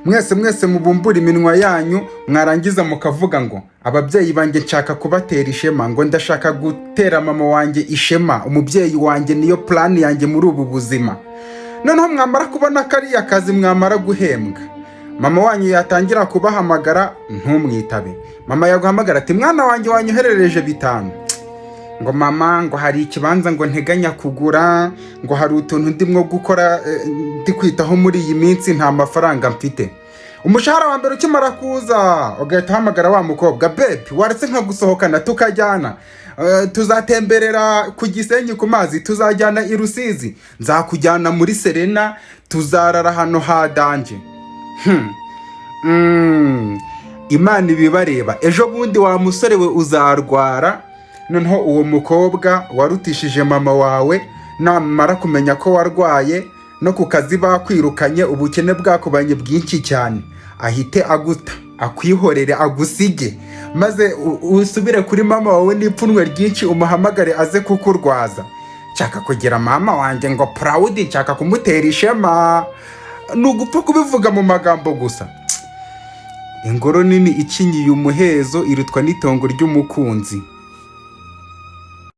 mwese mubumbura iminwa yanyu mwarangiza mukavuga ngo ababyeyi banjye nshaka kubatera ishema, ngo ndashaka gutera mama wanjye ishema, umubyeyi wanjye niyo plan yanjye muri ubu buzima. Noneho mwamara kubona kariya kazi, mwamara guhembwa, mama wanyu yatangira kubahamagara ntumwitabe. Mama yaguhamagara ati mwana wanjye wanyoherereje 5, ngo mama ngo hari ikibanza ngo nteganya kugura, ngo hari utuntu ndimwo gukora ndi kwitaho muri iyi minsi, nta mafaranga mfite. Umushahara wa mbere ukimara kuza ugahita uhamagara wa mukobwa, babe waretse nka gusohokana tukajyana, tuzatemberera ku Gisenyi ku mazi, tuzajyana i Rusizi, nzakujyana muri Serena, tuzarara hano ha danje. Imana ibibareba. Ejo bundi wa musore we uzarwara, noneho uwo mukobwa warutishije mama wawe namara kumenya ko warwaye no ku kazi bakwirukanye, ubukene bwakubanye bwinshi cyane, ahite aguta, akwihorere, agusige, maze usubire kuri mama wawe n'ipfunwe ryinshi, umuhamagare aze kukurwaza. Nshaka kugira mama wanjye ngo proud, nshaka kumutera ishema, nugupfa kubivuga mu magambo gusa. Ingoro nini ikinyiye umuhezo irutwa n'itongo ry'umukunzi.